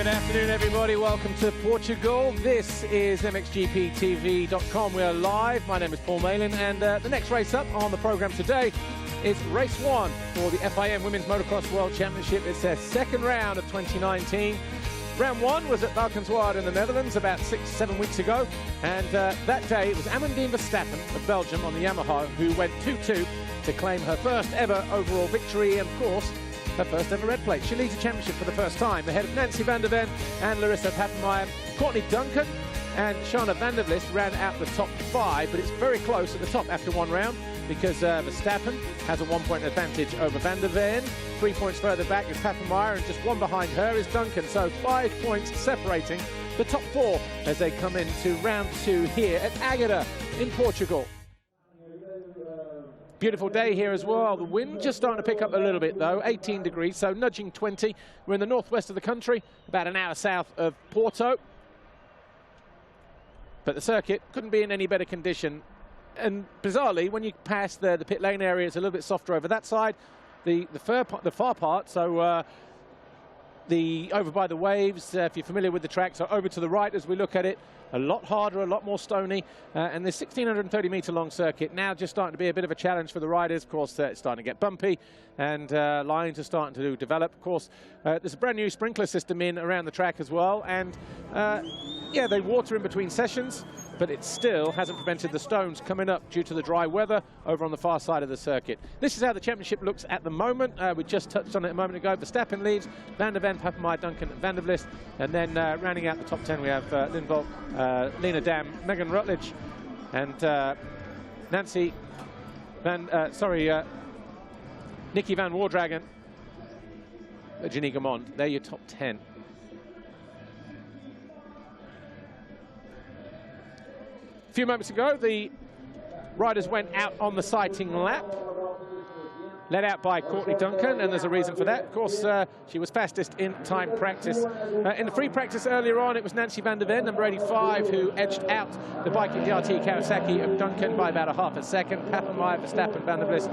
afternoon, everybody. Welcome to Portugal. This is MXGPTV.com. We're live. My name is Paul Malin, and the next race up on the programme today is race 1 for the FIM Women's Motocross World Championship. It's their second round of 2019. Round 1 was at Valkenswaard in the Netherlands about 6-7 weeks ago, and that day it was Amandine Verstappen of Belgium on the Yamaha who went 2-2 to claim her first ever overall victory, and of course her first ever red plate. She leads the championship for the first time, ahead of Nancy van der Ven and Larissa Papenmeijer. Courtney Duncan and Shana van der Vlis ran out the top 5, but it's very close at the top after one round because Verstappen has a 1-point advantage over van der Ven. 3 points further back is Papenmeijer, and just one behind her is Duncan. So 5 points separating the top 4 as they come into round 2 here at Águeda in Portugal. Beautiful day here as well. The wind just starting to pick up a little bit though, 18 degrees, so nudging 20. We're in the northwest of the country, about an hour south of Porto. But the circuit couldn't be in any better condition. And bizarrely, when you pass the pit lane area, it's a little bit softer over that side. The far part, so over by the waves, if you're familiar with the track, so over to the right as we look at it, a lot harder, a lot more stony, and this 1,630 metre long circuit now just starting to be a bit of a challenge for the riders. Of course, it's starting to get bumpy, and lines are starting to develop. Of course, there's a brand new sprinkler system in around the track as well, and yeah, they water in between sessions, but it still hasn't prevented the stones coming up due to the dry weather over on the far side of the circuit. This is how the championship looks at the moment. We just touched on it a moment ago. Verstappen leads, van der Ven, Papenmeijer, Duncan, van der Vlis, and then rounding out the top 10 we have Lindvall, Lena Dam, Megan Rutledge, and Nikki van Wardragen, Ginny Gamond. They're your top 10. A few moments ago, the riders went out on the sighting lap, led out by Courtney Duncan, and there's a reason for that. Of course, she was fastest in time practice. In the free practice earlier on, it was Nancy van der Ven, number 85, who edged out the bike in DRT Kawasaki of Duncan by about a half a second. Papenmeijer, Verstappen, van der Vlis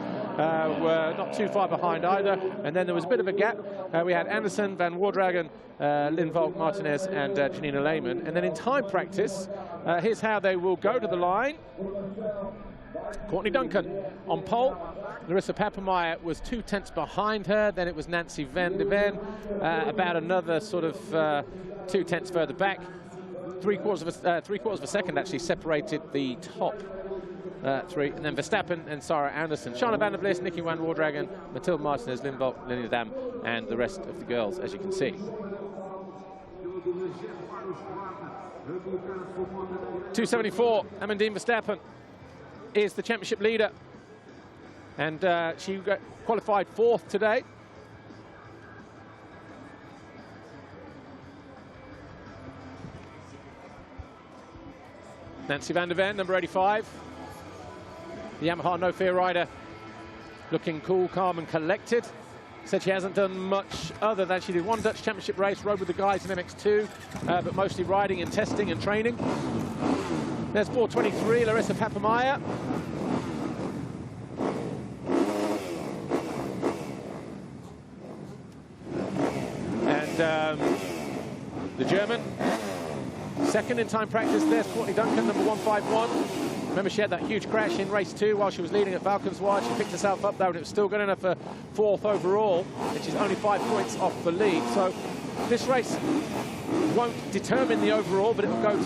were not too far behind either. And then there was a bit of a gap. We had Anderson, Van Wardragen, Lindvall, Martinez, and Janina Lehmann. And then in time practice, here's how they will go to the line. Courtney Duncan on pole. Larissa Papenmeijer was 2 tenths behind her. Then it was Nancy van der Ven, about another sort of 2 tenths further back. Three quarters of a second actually separated the top 3. And then Verstappen and Sarah Anderson. Shana van der Vlis, Nikki van Wardragen, Mathilde Martinez, Lindvall, Lena Dam, and the rest of the girls, as you can see. 274, Amandine Verstappen is the championship leader, and she qualified 4th today. Nancy van der Ven, number 85, the Yamaha No Fear rider, looking cool, calm and collected. Said she hasn't done much other than she did one Dutch championship race, rode with the guys in MX2, but mostly riding and testing and training. There's 423, Larissa Papenmeijer. And the German, second in time practice. There's Courtney Duncan, number 151. Remember, she had that huge crash in race 2 while she was leading at Valkenswaard. She picked herself up though, and it was still good enough for 4th overall, and she's only 5 points off the lead. So this race won't determine the overall, but it will go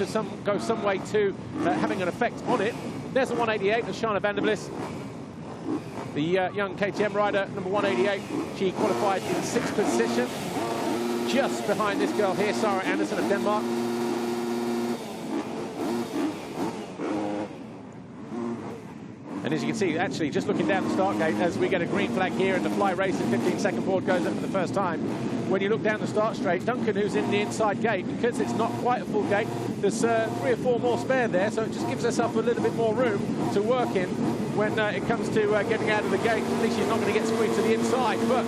some way to having an effect on it. There's the 188 of Shana van der Vlis, the young KTM rider, number 188. She qualified in 6th position, just behind this girl here, Sarah Anderson of Denmark. And as you can see, actually, just looking down the start gate, as we get a green flag here and the Fly Racing 15-second board goes up for the first time, when you look down the start straight, Duncan, who's in the inside gate, because it's not quite a full gate, there's 3 or 4 more spare there, so it just gives herself a little bit more room to work in when it comes to getting out of the gate. At least she's not going to get squeezed to the inside, but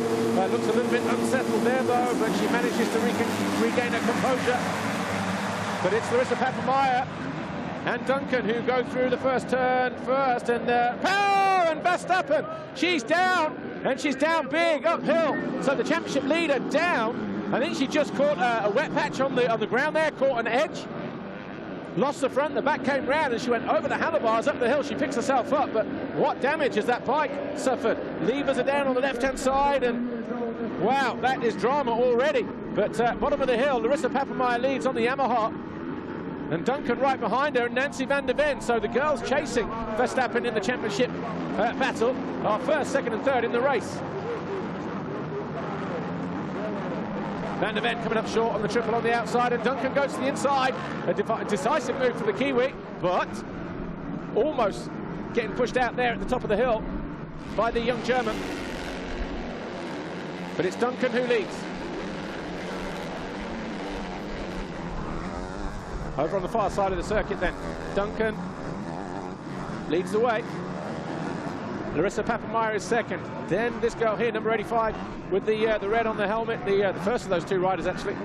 looks a little bit unsettled there, though, but she manages to regain her composure. But it's Larissa Papenmeijer and Duncan who go through the first turn first, and power, and Verstappen, she's down, and she's down big uphill. So the championship leader down, I think she just caught a wet patch on the ground there, caught an edge, lost the front, the back came round, and she went over the handlebars up the hill. She picks herself up, but what damage has that bike suffered? Levers are down on the left-hand side, and wow, that is drama already. But bottom of the hill, Larissa Papenmeier leads on the Yamaha, and Duncan right behind her, and Nancy van der Ven. So the girls chasing Verstappen in the championship battle are first, second, and third in the race. Van der Ven coming up short on the triple on the outside, and Duncan goes to the inside. A decisive move for the Kiwi, but almost getting pushed out there at the top of the hill by the young German. But it's Duncan who leads. Over on the far side of the circuit then, Duncan leads the way. Larissa Papenmeier is second. Then this girl here, number 85, with the red on the helmet, the first of those two riders actually,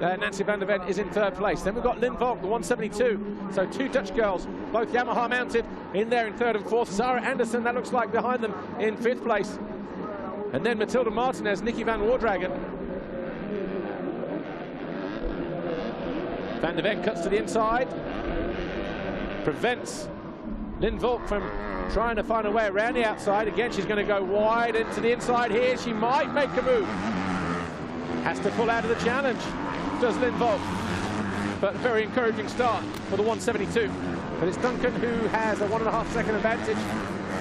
Nancy van der Ven, is in third place. Then we've got Lynn Volk, the 172. So two Dutch girls, both Yamaha mounted, in there in third and fourth. Sarah Anderson, that looks like behind them, in fifth place. And then Matilda Martinez, Nikki van Warddragen. Van der Ven cuts to the inside, prevents Lynn Volk from trying to find a way around the outside. Again, she's going to go wide into the inside here. She might make a move. Has to pull out of the challenge, does Lynn Volk. But a very encouraging start for the 172. But it's Duncan who has a 1.5 second advantage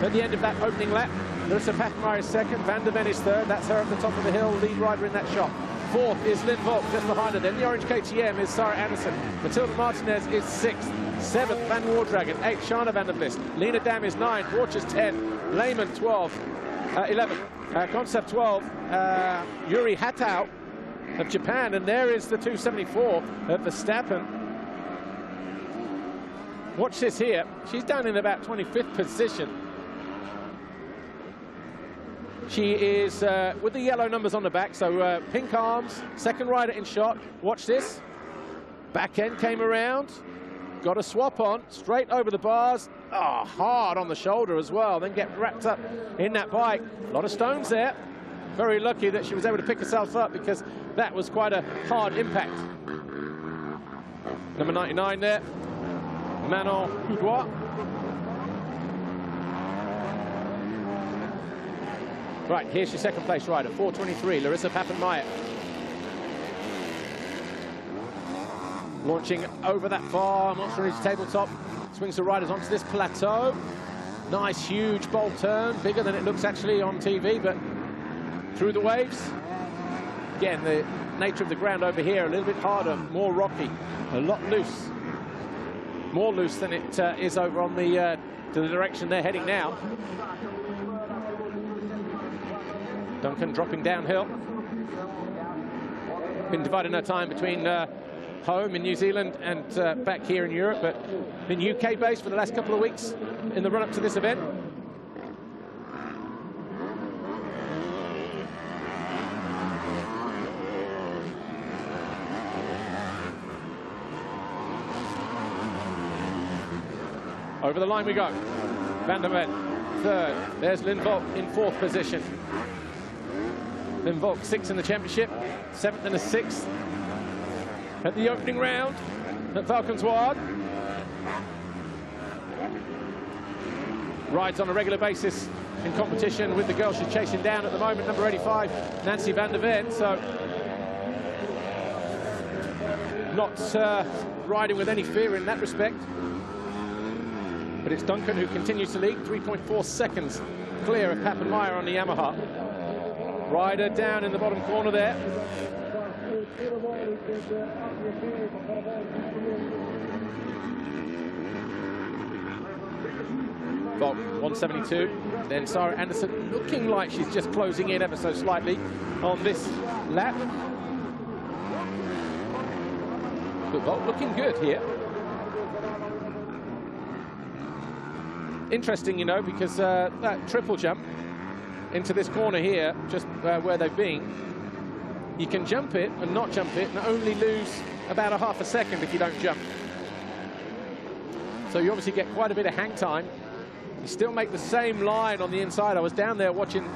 at the end of that opening lap. Larissa Papenmeier is second, Van der Ven is third. That's her at the top of the hill, lead rider in that shot. Fourth is Lynn Volk, just behind her. Then the orange KTM is Sarah Anderson. Matilda Martinez is sixth. Seventh, Van Warddragen. Eighth, Shana van der Vlist. Lena Dam is 9. Borch is 10. Lehman 11. Concept 12. Yuri Hatau of Japan. And there is the 274 of Verstappen. Watch this here. She's down in about 25th position. She is with the yellow numbers on the back, so pink arms, second rider in shot. Watch this. Back end came around, got a swap on, straight over the bars. Oh, hard on the shoulder as well, then get wrapped up in that bike. A lot of stones there. Very lucky that she was able to pick herself up, because that was quite a hard impact. Number 99 there, Manon Houdois. Right, here's your second place rider, 423, Larissa Papenmeier. Launching over that bar, Monster Energy tabletop, swings the riders onto this plateau. Nice, huge, bold turn, bigger than it looks actually on TV, but through the waves. Again, the nature of the ground over here, a little bit harder, more rocky, a lot loose. More loose than it is over on the to the direction they're heading now. Duncan dropping downhill. Been dividing her time between home in New Zealand and back here in Europe, but been UK based for the last couple of weeks in the run-up to this event. Over the line we go. Van der Ven, third. There's Lynn Volk in fourth position. Lynn Volk, sixth in the championship, seventh and a sixth at the opening round at Valkenswaard. Rides on a regular basis in competition with the girl she's chasing down at the moment, number 85, Nancy van der Ven. So not riding with any fear in that respect. But it's Duncan who continues to lead, 3.4 seconds clear of Papenmeier on the Yamaha. Rider down in the bottom corner there. Volk, 172. Then Sarah Anderson looking like she's just closing in ever so slightly on this lap. But Volk looking good here. Interesting, you know, because that triple jump into this corner here, just where they've been, you can jump it and not jump it and only lose about a half a second if you don't jump. So you obviously get quite a bit of hang time. You still make the same line on the inside. I was down there watching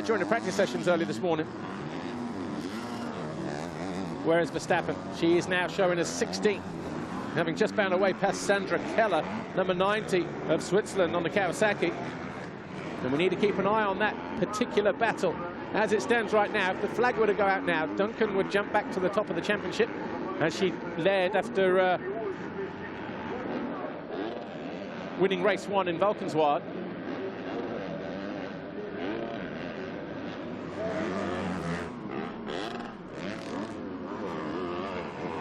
during the practice sessions early this morning. Whereas Verstappen, she is now showing us 16th, having just found her way past Sandra Keller, number 90 of Switzerland on the Kawasaki. And we need to keep an eye on that particular battle. As it stands right now, if the flag were to go out now, Duncan would jump back to the top of the championship, as she led after winning race 1 in Valkenswaard.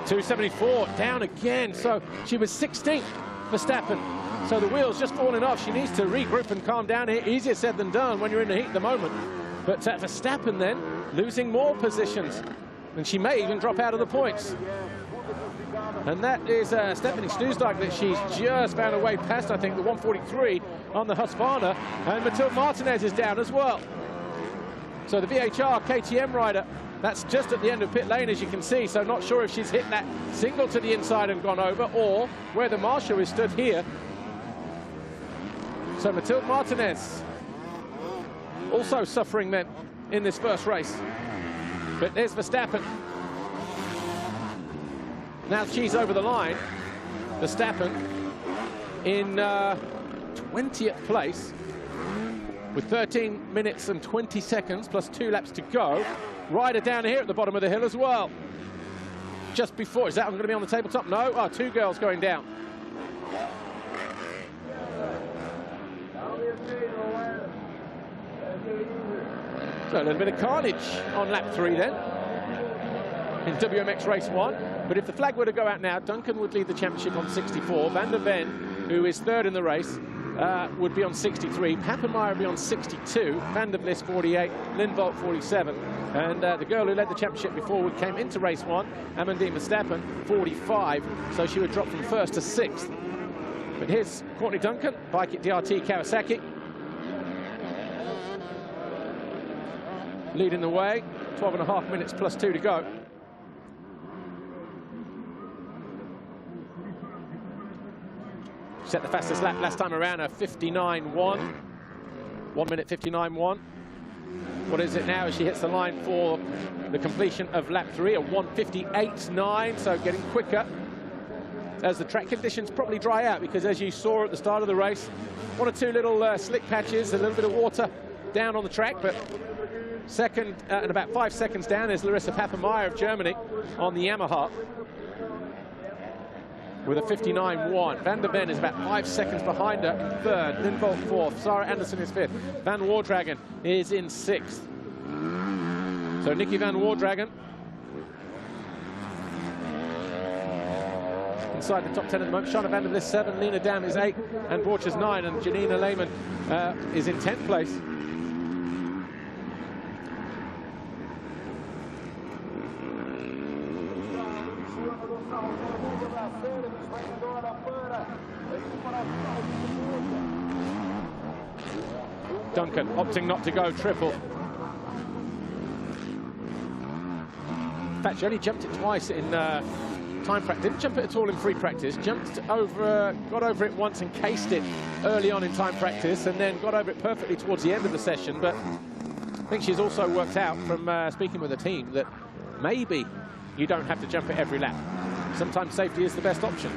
.274 down again, so she was 16th, Verstappen. So the wheel's just falling off. She needs to regroup and calm down here. Easier said than done when you're in the heat at the moment. But Verstappen then losing more positions, and she may even drop out of the points. And that is Stephanie Stoosdijk that she's just found her way past, I think, the 143 on the Husqvarna. And Mathilde Martinez is down as well. So the VHR KTM rider, that's just at the end of pit lane, as you can see. So not sure if she's hit that single to the inside and gone over, or where the marshal is stood here. So Mathilde Martinez also suffering then in this first race. But there's Verstappen. Now she's over the line. Verstappen in 20th place with 13 minutes and 20 seconds plus 2 laps to go. Ryder down here at the bottom of the hill as well. Just before, is that going to be on the tabletop? No, oh, 2 girls going down. So a little bit of carnage on lap 3 then in WMX Race 1. But if the flag were to go out now, Duncan would lead the championship on 64. Van der Ven, who is 3rd in the race, would be on 63. Pappenmeyer would be on 62. Van der Vlis 48. Lindvolt 47. And the girl who led the championship before came into race 1, Amandine Verstappen, 45. So she would drop from 1st to 6th. But here's Courtney Duncan, bike at DRT Kawasaki, leading the way. 12.5 minutes plus 2 to go. Set the fastest lap last time around, a 59.1. 1 minute 59.1. What is it now as she hits the line for the completion of lap 3, a 1:58.9, so getting quicker as the track conditions probably dry out, because as you saw at the start of the race, 1 or 2 little slick patches, a little bit of water down on the track. But second and about 5 seconds down is Larissa Pappenmeyer of Germany on the Yamaha with a 59.1. Van der Ven is about 5 seconds behind her in 3rd. Lindvolt 4th. Sarah Anderson is 5th. Van Wardragen is in 6th. So Nikki Van Wardragen inside the top 10 at the moment. Shana Van der Vlis 7, Lena Dam is 8, and Borchers 9, and Janina Lehmann is in 10th place. Duncan opting not to go triple. In fact, she only jumped it twice in time practice. Didn't jump it at all in free practice. Jumped over, got over it once and cased it early on in time practice, and then got over it perfectly towards the end of the session. But I think she's also worked out from speaking with the team that maybe you don't have to jump it every lap. Sometimes safety is the best option.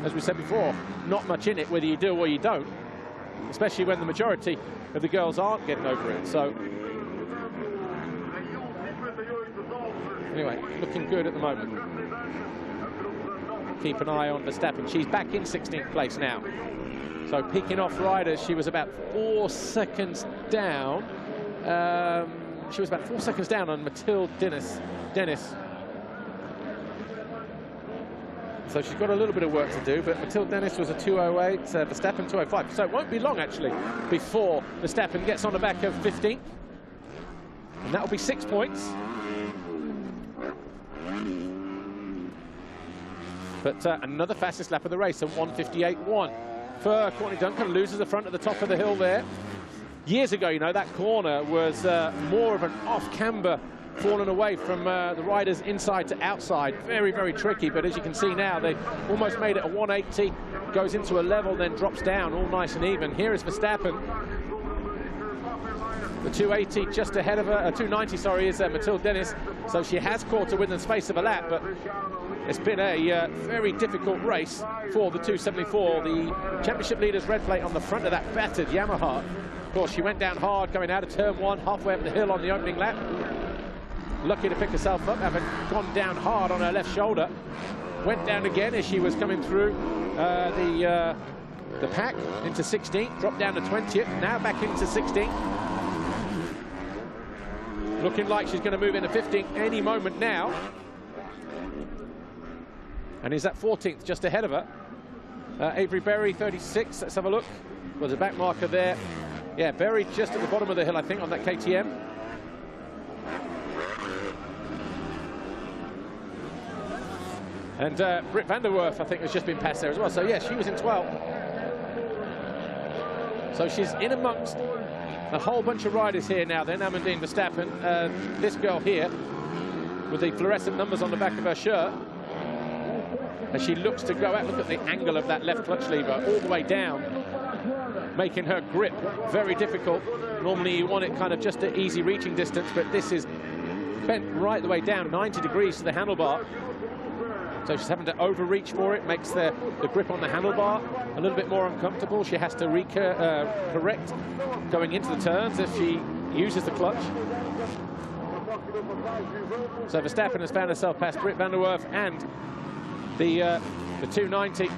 As we said before, not much in it whether you do or you don't, especially when the majority of the girls aren't getting over it. So anyway, looking good at the moment. Keep an eye on Verstappen. She's back in 16th place now. So peaking off riders, she was about 4 seconds down. She was about 4 seconds down on Mathilde Dennis. So she's got a little bit of work to do, but Mathilde Dennis was a 2:08, Verstappen 2:05. So it won't be long, actually, before Verstappen gets on the back of 15th. And that'll be 6 points. But another fastest lap of the race, a 1:58.1 for Courtney Duncan. Loses the front at the top of the hill there. Years ago, you know, that corner was more of an off-camber, fallen away from the riders inside to outside. Very, very tricky, but as you can see now, they almost made it a 180, goes into a level, then drops down, all nice and even. Here is Verstappen. The 280 just ahead of her, 290, sorry, is Mathilde Dennis. So she has caught her within the space of a lap, but it's been a very difficult race for the 274. The championship leader's red plate on the front of that battered Yamaha. Of course, she went down hard going out of turn 1, halfway up the hill on the opening lap. Lucky to pick herself up, having gone down hard on her left shoulder. Went down again as she was coming through the pack into 16th, dropped down to 20th, now back into 16th. Looking like she's going to move into 15th any moment now. And is at 14th, just ahead of her. Avery Berry, 36, let's have a look. There's a back marker there. Yeah, Berry just at the bottom of the hill, I think, on that KTM. And Britt van der Werf, I think, has just been passed there as well. So, yeah, she was in 12th. So she's in amongst a whole bunch of riders here now then. Amandine Verstappen, this girl here, with the fluorescent numbers on the back of her shirt. As she looks to go out, look at the angle of that left clutch lever all the way down, making her grip very difficult. Normally you want it kind of just at easy reaching distance, but this is bent right the way down, 90 degrees to the handlebar. So she's having to overreach for it, makes the grip on the handlebar a little bit more uncomfortable. She has to correct going into the turns if she uses the clutch. So Verstappen has found herself past Britt van der Werf and the 290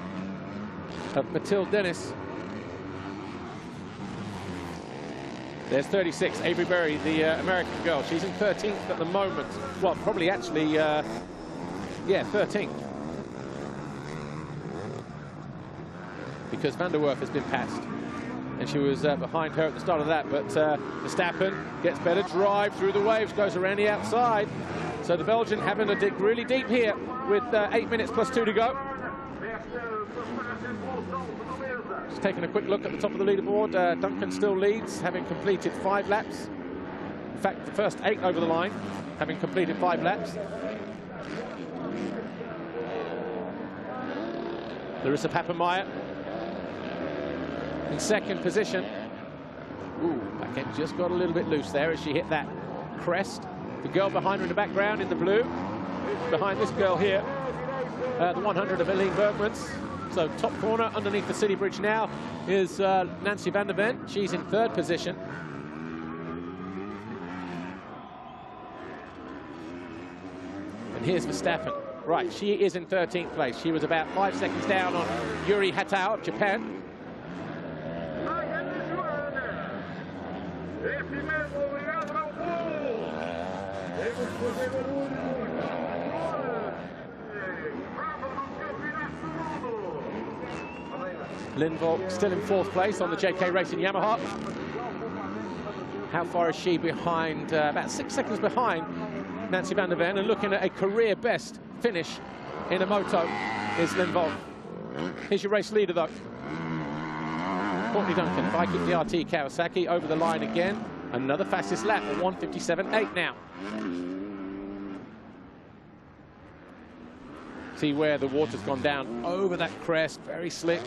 of Mathilde Dennis. There's 36, Avery Berry, the American girl. She's in 13th at the moment. Well, probably actually, yeah, 13th. Because van der Werf has been passed. And she was behind her at the start of that. But Verstappen gets better drive through the waves, goes around the outside. So the Belgian having to dig really deep here with 8 minutes plus 2 to go. Just taking a quick look at the top of the leaderboard. Duncan still leads, having completed 5 laps. In fact, the first 8 over the line, having completed 5 laps. Larissa Papenmeier in second position. Ooh, back end just got a little bit loose there as she hit that crest. The girl behind her in the background in the blue, behind this girl here, the 100 of Eline Bergmans. So top corner underneath the city bridge now is Nancy van der Ven. She's in third position. And here's Verstappen. Right, she is in 13th place. She was about 5 seconds down on Yuri Hatao of Japan. Lindvall still in 4th place on the JK Racing Yamaha. How far is she behind? About 6 seconds behind Nancy van der Ven, and looking at a career best finish in a moto is Lindvall. Here's your race leader though. Courtney Duncan, Viking DRT Kawasaki over the line again. Another fastest lap at 1:57.8 now. See where the water's gone down over that crest, very slick.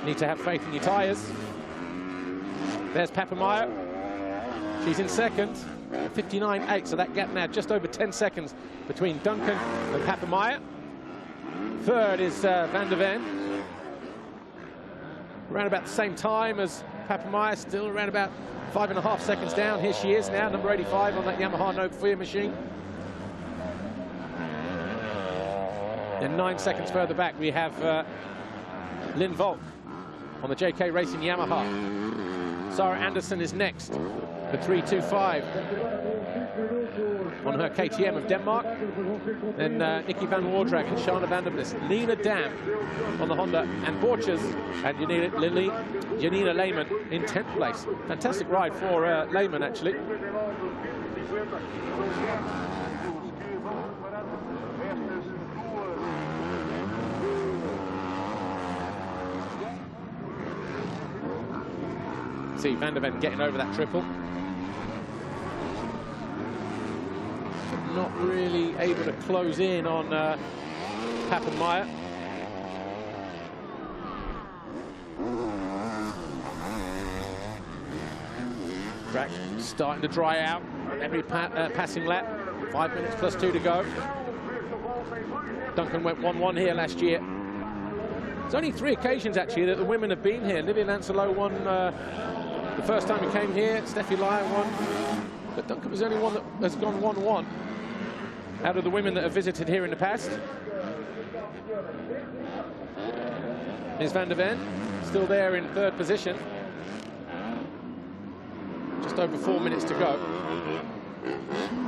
Need to have faith in your tyres. There's Papenmeier. She's in second, 59.8, so that gap now just over 10 seconds between Duncan and Papenmeier. Third is van der Ven. Around about the same time as Papenmeier, still around about 5.5 seconds down. Here she is now, number 85 on that Yamaha No Fear machine. Then 9 seconds further back, we have Lynn Volk on the JK Racing Yamaha. Sarah Anderson is next, the 325 on her KTM of Denmark. Then Nikki van Wardrak and Shana van der Bliss. Lena Dam on the Honda, and Borchers and Janina Lehmann in 10th place. Fantastic ride for Lehmann, actually. See van der Ven getting over that triple. But not really able to close in on Papenmeier. Track starting to dry out. on every passing lap. 5 minutes plus 2 to go. Duncan went 1-1 here last year. There's only 3 occasions, actually, that the women have been here. Livia Lancelot won the first time he came here. Steffi Lyon won. But Duncan was the only one that has gone 1-1 out of the women that have visited here in the past. Here's Van der Ven, still there in 3rd position. Just over 4 minutes to go.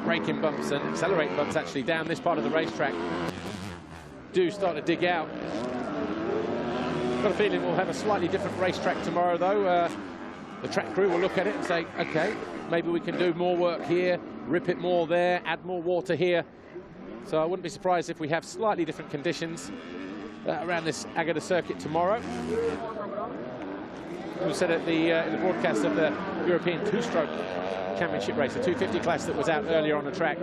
Braking bumps and accelerating bumps, actually, down this part of the racetrack do start to dig out. Got a feeling we'll have a slightly different racetrack tomorrow, though. The track crew will look at it and say, okay, maybe we can do more work here, rip it more there, add more water here. So I wouldn't be surprised if we have slightly different conditions around this Agata circuit tomorrow. We said at in the broadcast of the European two-stroke championship race, the 250 class that was out earlier on the track,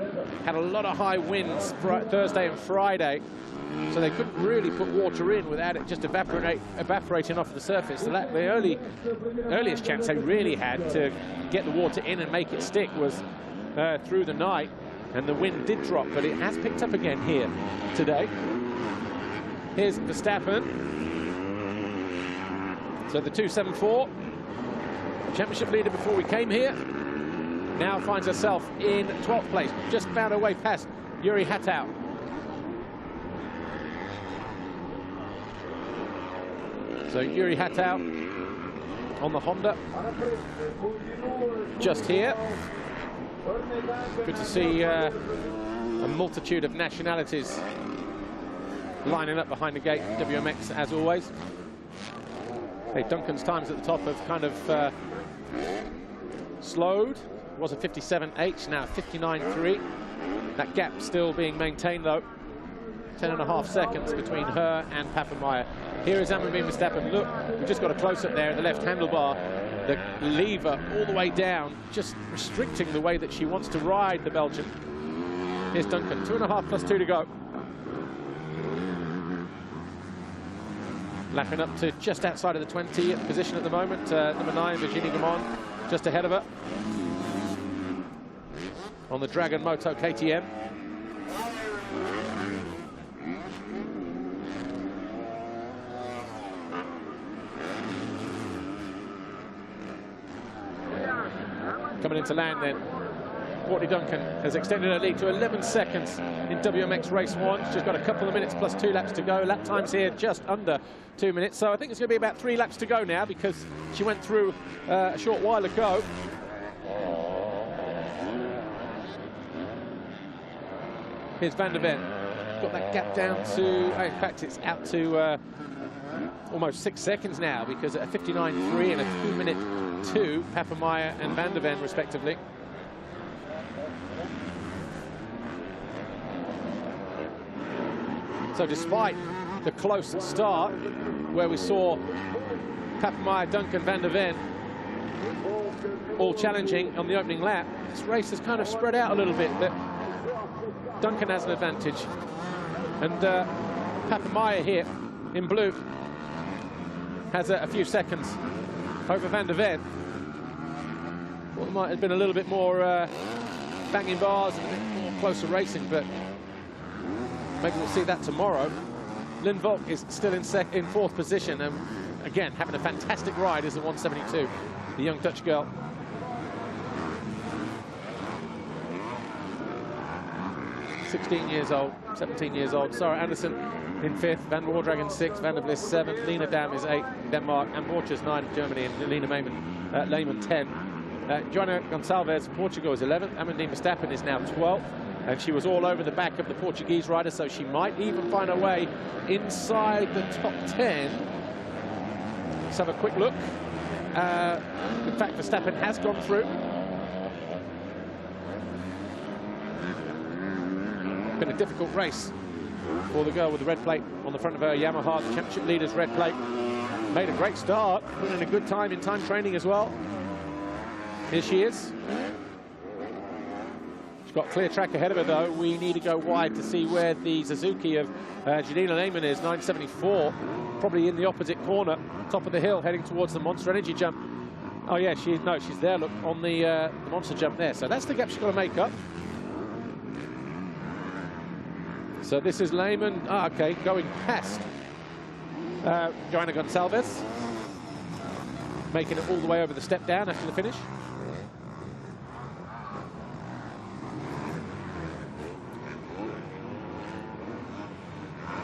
had a lot of high winds Thursday and Friday, so they couldn't really put water in without it just evaporating off the surface. So that the earliest chance they really had to get the water in and make it stick was through the night, and the wind did drop, but it has picked up again here today. Here's Verstappen. So the 274, championship leader before we came here, now finds herself in 12th place, just found her way past Yuri Hatau. So Yuri Hatau on the Honda, just here. Good to see a multitude of nationalities lining up behind the gate. WMX, as always. Okay, Duncan's times at the top have kind of slowed. It was a 57.8, now 59.3. That gap still being maintained, though. 10.5 seconds between her and Papenmeier. Here is Amandine Verstappen. Look, we've just got a close-up there at the left handlebar. The lever all the way down, just restricting the way that she wants to ride the Belgian. Here's Duncan, 2.5 plus 2 to go. Lapping up to just outside of the 20th position at the moment. Number 9, Virginie Gamon, just ahead of her. On the Dragon Moto KTM. Coming into land then, Courtney Duncan has extended her lead to 11 seconds in WMX Race 1. She's got a couple of minutes plus 2 laps to go. Lap times here just under 2 minutes. So I think it's going to be about 3 laps to go now, because she went through a short while ago. Here's Van der Ven. Got that gap down to, in fact, it's out to almost 6 seconds now, because at a 59.3 and a 2-minute 2, Papenmeier and Van der Ven, respectively. So despite the close start, where we saw Papenmeier, Duncan, Van der Ven all challenging on the opening lap, this race has kind of spread out a little bit. That Duncan has an advantage, and Papenmeier here in blue has a few seconds over Van der Ven. Well, it might have been a little bit more banging bars and a bit more closer racing, but maybe we'll see that tomorrow. Lynn Volk is still in 4th position, and again having a fantastic ride is the 172, the young Dutch girl. (16 years old, 17 years old. Sarah Anderson in 5th, Van Warddragen 6th, Van der Vlis 7th, Lena Dam is 8th, Denmark, and Borchers 9th, Germany, and Lena Lehmann 10th. Joana Gonçalves, Portugal, is 11th. Amandine Verstappen is now 12th, and she was all over the back of the Portuguese rider, so she might even find her way inside the top 10. Let's have a quick look. In fact, Verstappen has gone through. Been a difficult race for the girl with the red plate on the front of her Yamaha, the championship leader's red plate. Made a great start, put in a good time in time training as well. Here she is. She's got clear track ahead of her, though. We need to go wide to see where the Suzuki of Janina Lehmann is, 974. Probably in the opposite corner, top of the hill, heading towards the Monster Energy jump. Oh yeah, she's there. Look on the monster jump there. So that's the gap she's got to make up. So this is Lehman. Okay, going past Johanna Gonçalves, making it all the way over the step down after the finish.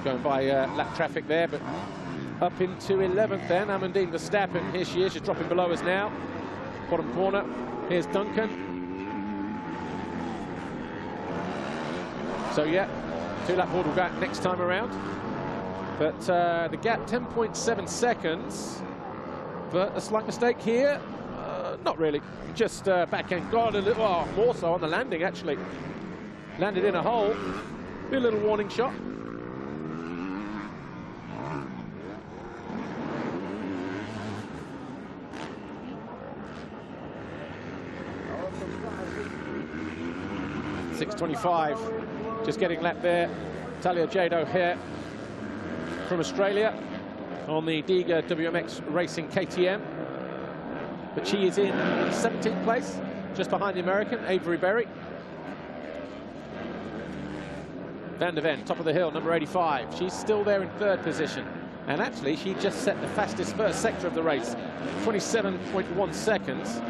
Going by lap traffic there, but up into 11th then, Amandine Verstappen. Here she is, she's dropping below us now. Bottom corner, here's Duncan. So yeah, 2-lap board will go out next time around. But the gap, 10.7 seconds. But a slight mistake here. Not really, just backhand guard a little, more so on the landing actually. Landed in a hole, be a little warning shot. .625, just getting lapped there. Talia Jado here from Australia on the Diga WMX Racing KTM. But she is in 17th place, just behind the American, Avery Berry. Van der Ven, top of the hill, number 85. She's still there in 3rd position. And actually, she just set the fastest first sector of the race, 27.1 seconds.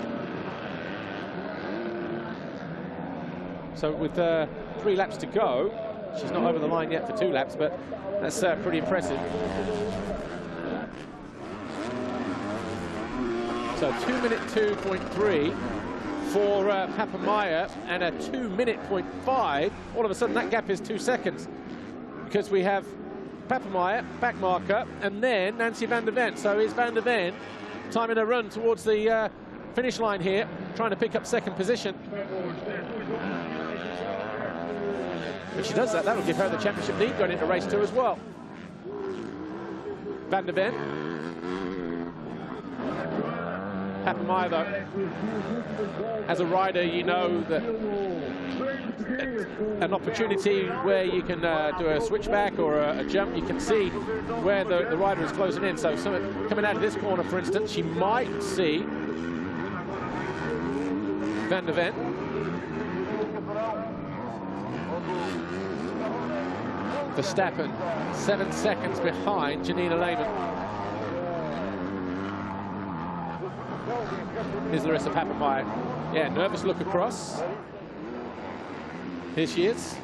So with 3 laps to go, she's not over the line yet for 2 laps, but that's pretty impressive. So 2-minute 2.3 for Papameyer and a 2-minute 0.5. All of a sudden that gap is 2 seconds because we have Papameyer, back marker, and then Nancy Van der Ven. So is Van der Ven timing a run towards the finish line here, trying to pick up 2nd position. If she does that, that'll give her the championship lead going into race 2 as well. Van der Ven. Papameyer, though, as a rider, you know that an opportunity where you can do a switchback or a jump, you can see where the rider is closing in. So coming out of this corner, for instance, she might see Van der Ven. Verstappen, 7 seconds behind Janina Lehman. Here's Larissa Papameyer. Yeah, nervous look across. Here she is.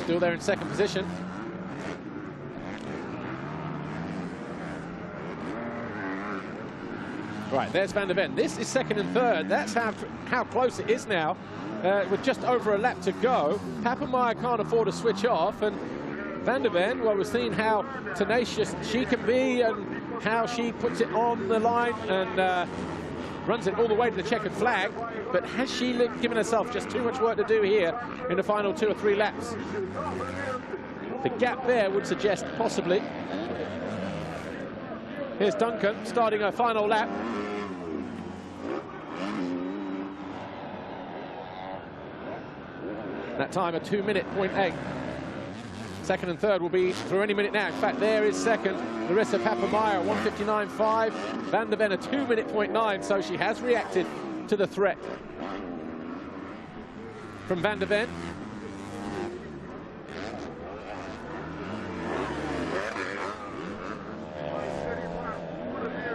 Still there in 2nd position. Right, there's Van der Ven. This is 2nd and 3rd. That's how close it is now. With just over a lap to go, Papameyer can't afford to switch off, and Van der Ven, well, we've seen how tenacious she can be and how she puts it on the line and runs it all the way to the checkered flag. But has she given herself just too much work to do here in the final 2 or 3 laps? The gap there would suggest possibly. Here's Duncan starting her final lap. That time a 2-minute 0.8. 2nd and 3rd will be through any minute now. In fact, there is 2nd. Larissa Papameyer, 1:59.5. Van der Ven, a 2-minute 0.9. So she has reacted to the threat from Van der Ven.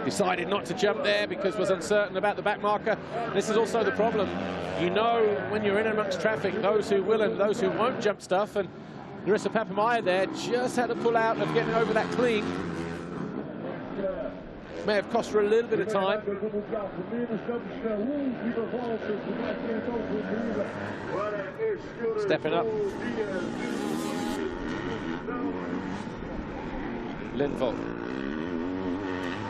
Decided not to jump there because was uncertain about the back marker. This is also the problem. You know when you're in amongst traffic, those who will and those who won't jump stuff, and Larissa Papameyer there just had to pull out of getting over that clean. May have cost her a little bit of time. Stepping up. Lindvall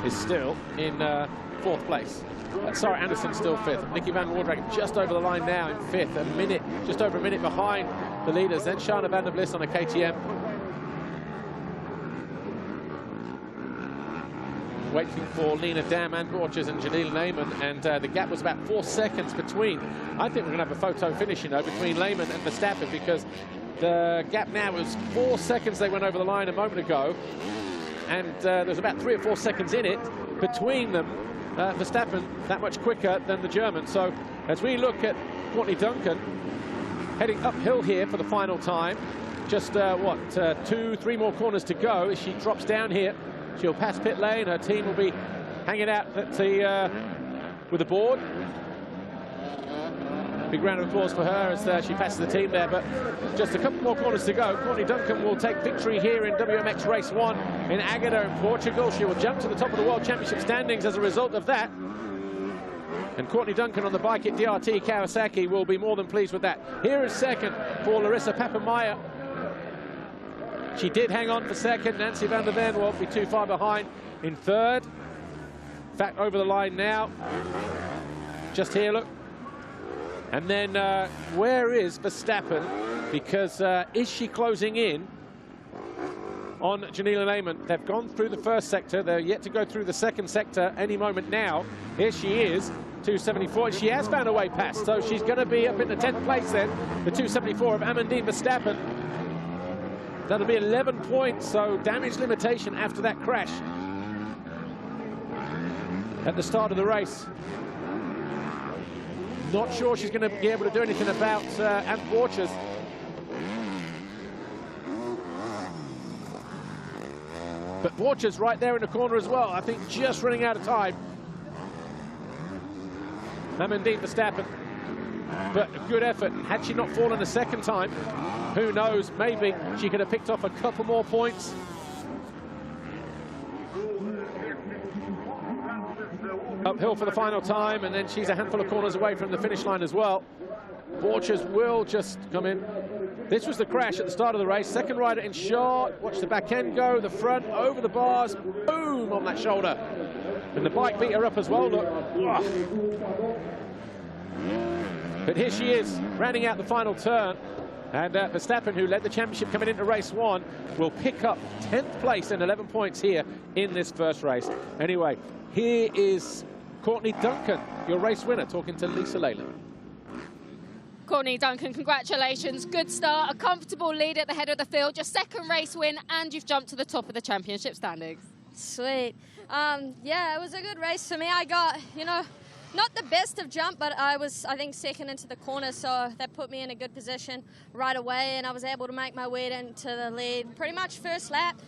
is still in 4th place. Sarah Anderson still 5th. Nikki Van Wardrak just over the line now in 5th. A minute, just over a minute behind the leaders. Then Shana van der Bliss on a KTM. Waiting for Lena Dam and Borchers and Janine Lehman, and the gap was about 4 seconds between. I think we're going to have a photo finish, you know, between Lehman and Verstappen, because the gap now is 4 seconds. They went over the line a moment ago. and there's about 3 or 4 seconds in it between them. Verstappen that much quicker than the German. So as we look at Courtney Duncan heading uphill here for the final time, just 2-3 more corners to go. As she drops down here, she'll pass pit lane. Her team will be hanging out at the with the board. Big round of applause for her as she passes the team there, but just a couple more corners to go. Courtney Duncan will take victory here in WMX Race 1 in Águeda in Portugal. She will jump to the top of the World Championship standings as a result of that. And Courtney Duncan on the bike at DRT Kawasaki will be more than pleased with that. Here is second for Larissa Papenmeier. She did hang on for second. Nancy van der Ven won't be too far behind in third. Back over the line now. Just here, look. And then where is Verstappen? Because is she closing in on Janila Lehmann? They've gone through the first sector. They're yet to go through the second sector any moment now. Here she is, 274. She has found a way past, so she's going to be up in the 10th place then. The 274 of Amandine Verstappen. That'll be 11 points, so damage limitation after that crash at the start of the race. Not sure she's going to be able to do anything about Anne Borchers. But Borchers right there in the corner as well. I think just running out of time. Amandine Verstappen. But a good effort. Had she not fallen a second time, who knows, maybe she could have picked off a couple more points. Uphill for the final time, and then she's a handful of corners away from the finish line as well. Borchers will just come in. This was the crash at the start of the race. Second rider in short. Watch the back end go, the front over the bars. Boom on that shoulder. And the bike beat her up as well, look. But here she is, rounding out the final turn. And Verstappen, who led the championship coming into race 1, will pick up 10th place and 11 points here in this first race. Anyway, here is Courtney Duncan, your race winner, talking to Lisa Leyland. Courtney Duncan, congratulations. Good start, a comfortable lead at the head of the field, your second race win, and you've jumped to the top of the championship standings. Sweet. Yeah, it was a good race for me. I got, not the best of jump, but I was, I think, second into the corner, so that put me in a good position right away, and I was able to make my way into the lead pretty much first lap.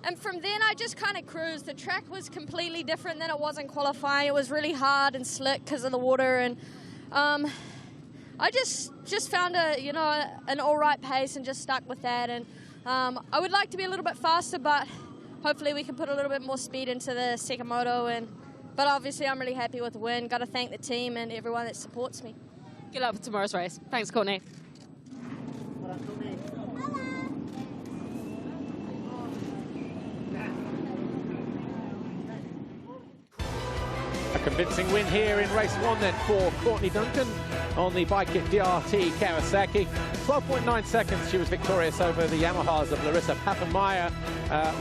And from then, I just kind of cruised. The track was completely different than it was in qualifying. It was really hard and slick because of the water, and I just found an all right pace and just stuck with that. And I would like to be a little bit faster, but hopefully we can put a little bit more speed into the second moto. But obviously, I'm really happy with the win. Got to thank the team and everyone that supports me. Good luck for tomorrow's race. Thanks, Courtney. A convincing win here in race 1 then for Courtney Duncan on the bike at DRT Kawasaki. 12.9 seconds she was victorious over the Yamahas of Larissa Papenmeier,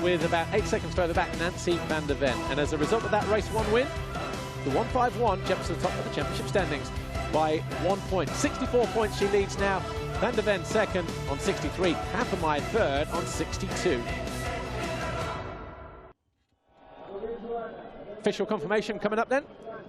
with about 8 seconds further back Nancy van der Ven. And as a result of that race 1 win, the 151 jumps to the top of the championship standings by 1 point. 64 points she leads now. Van der Ven second on 63, Papenmeier third on 62. Official confirmation coming up then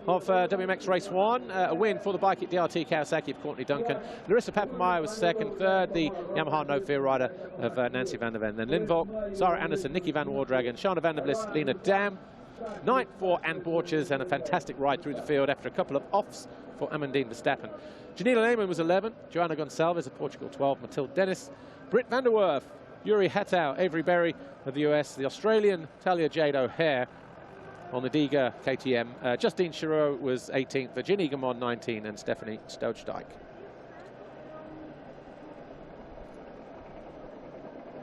of WMX Race 1. A win for the bike at DRT Kawasaki of Courtney Duncan. Larissa Papenmeier was second. Third, the Yamaha No Fear rider of Nancy van der Ven. Then Lynn Volk, Sarah Anderson, Nikki van Warddragen, Shana van der Bliss, Lena Dam. Ninth for Anne Borchers, and a fantastic ride through the field after a couple of offs for Amandine Verstappen. Janila Lehmann was 11. Joanna Gonçalves of Portugal 12. Mathilde Dennis. Britt van der Werf. Yuri Hattau. Avery Berry of the US. The Australian Talia Jade O'Hare on the Diga KTM. Justine Chiraud was 18th, Virginie Gamon 19, and Stephanie Stojdijk.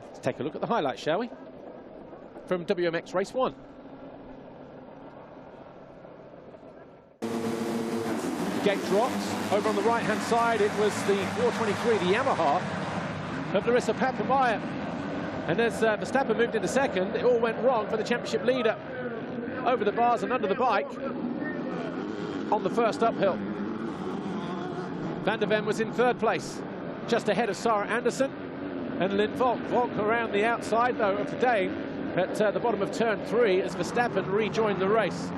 Let's take a look at the highlights, shall we? From WMX Race 1. Gate drops. Over on the right-hand side, it was the 423, the Yamaha of Larissa Papenmeier. And as Verstappen moved into second, it all went wrong for the championship leader. Over the bars and under the bike on the first uphill. Van der Ven was in third place, just ahead of Sarah Anderson and Lynn Volk. Volk around the outside, though, of the day at the bottom of turn 3 as Verstappen rejoined the race.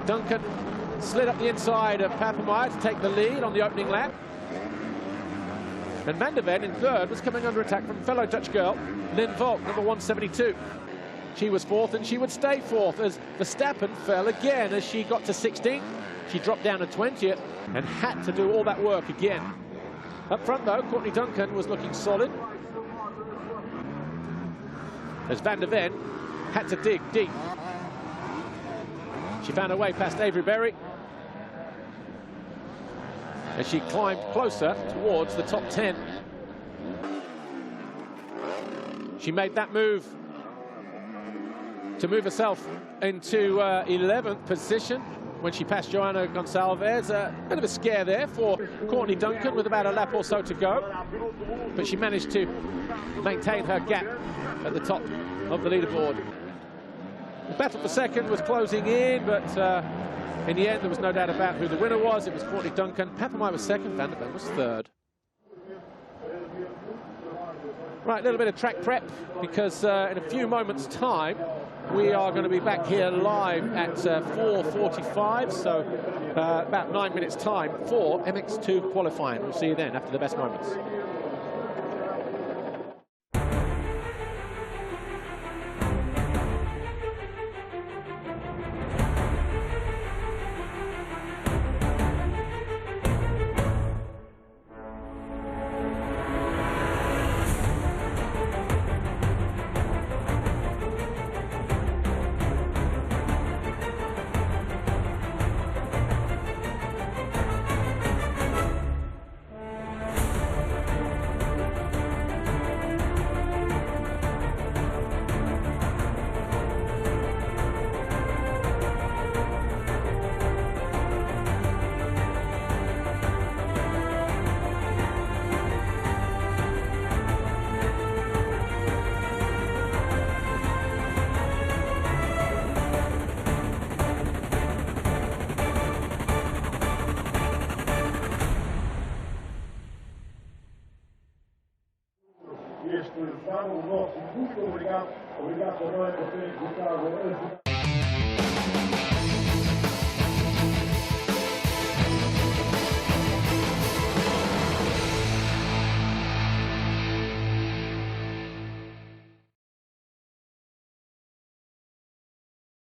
Duncan slid up the inside of Papenmeijer to take the lead on the opening lap. And Van der Ven in third was coming under attack from fellow Dutch girl, Lynn Volk, number 172. She was fourth and she would stay fourth as Verstappen fell again as she got to 16th. She dropped down to 20th and had to do all that work again. Up front though, Courtney Duncan was looking solid as Van der Ven had to dig deep. She found her way past Avery Berry as she climbed closer towards the top 10. She made that move to move herself into 11th position when she passed Joanna Gonçalves. A bit of a scare there for Courtney Duncan with about a lap or so to go, but she managed to maintain her gap at the top of the leaderboard. The battle for second was closing in, but in the end there was no doubt about who the winner was. It was Courtney Duncan. Papenmeijer was second, Van der Ven was third. Right, a little bit of track prep, because in a few moments' time we are going to be back here live at 4:45, so about 9 minutes' time for MX2 qualifying. We'll see you then after the best moments. Muito obrigado. Obrigado também por terem gostado.